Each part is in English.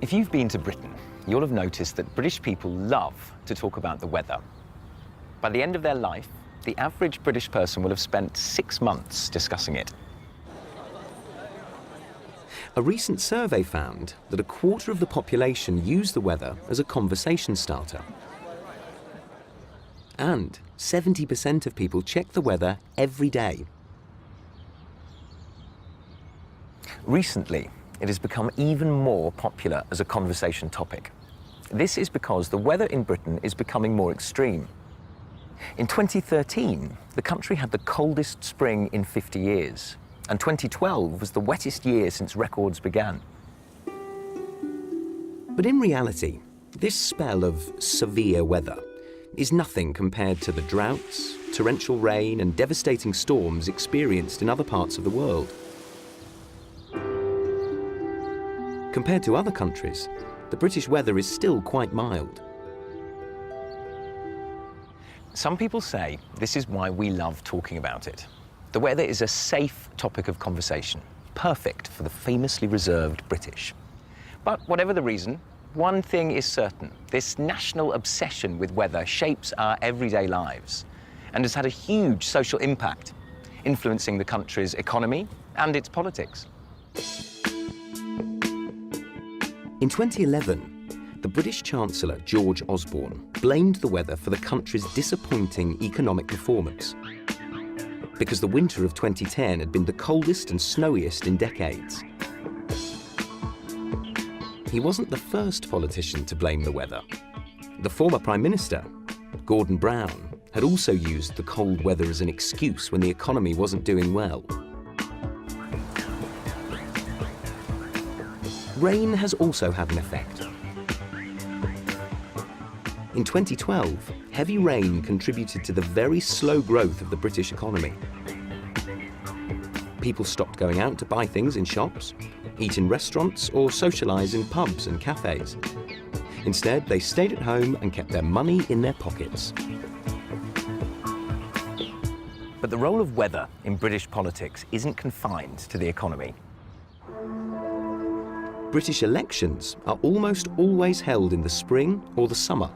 If you've been to Britain, you'll have noticed that British people love to talk about the weather. By the end of their life, the average British person will have spent 6 months discussing it. A recent survey found that a quarter of the population use the weather as a conversation starter. And 70% of people check the weather every day. Recently, it has become even more popular as a conversation topic. This is because the weather in Britain is becoming more extreme. In 2013, the country had the coldest spring in 50 years, and 2012 was the wettest year since records began. But in reality, this spell of severe weather is nothing compared to the droughts, torrential rain, and devastating storms experienced in other parts of the world. Compared to other countries, the British weather is still quite mild. Some people say this is why we love talking about it. The weather is a safe topic of conversation, perfect for the famously reserved British. But whatever the reason, one thing is certain. This national obsession with weather shapes our everyday lives and has had a huge social impact, influencing the country's economy and its politics. In 2011, the British Chancellor, George Osborne, blamed the weather for the country's disappointing economic performance, because the winter of 2010 had been the coldest and snowiest in decades. He wasn't the first politician to blame the weather. The former Prime Minister, Gordon Brown, had also used the cold weather as an excuse when the economy wasn't doing well. Rain has also had an effect. In 2012, heavy rain contributed to the very slow growth of the British economy. People stopped going out to buy things in shops, eat in restaurants, or socialise in pubs and cafes. Instead, they stayed at home and kept their money in their pockets. But the role of weather in British politics isn't confined to the economy. British elections are almost always held in the spring or the summer.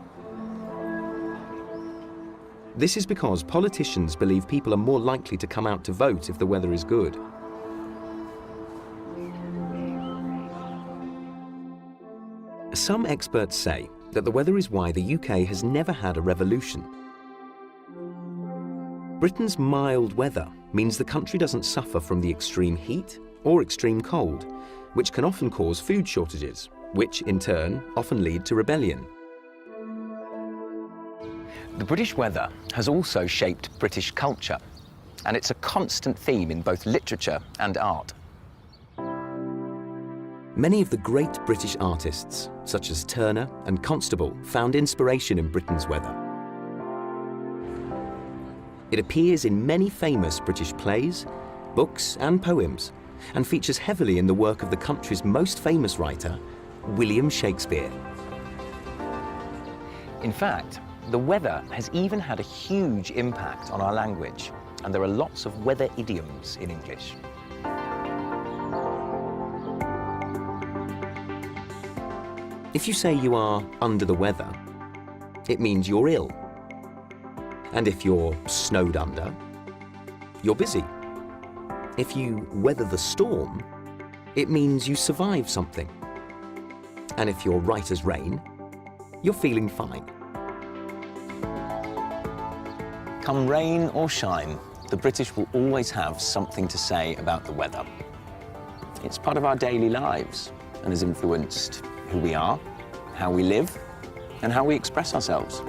This is because politicians believe people are more likely to come out to vote if the weather is good. Some experts say that the weather is why the UK has never had a revolution. Britain's mild weather means the country doesn't suffer from the extreme heat or extreme cold, which can often cause food shortages, which in turn often lead to rebellion. The British weather has also shaped British culture, and it's a constant theme in both literature and art. Many of the great British artists, such as Turner and Constable, found inspiration in Britain's weather. It appears in many famous British plays, books and poems, and features heavily in the work of the country's most famous writer, William Shakespeare. In fact, the weather has even had a huge impact on our language, and there are lots of weather idioms in English. If you say you are under the weather, it means you're ill. And if you're snowed under, you're busy. If you weather the storm, it means you survive something. And if you're right as rain, you're feeling fine. Come rain or shine, the British will always have something to say about the weather. It's part of our daily lives and has influenced who we are, how we live, and how we express ourselves.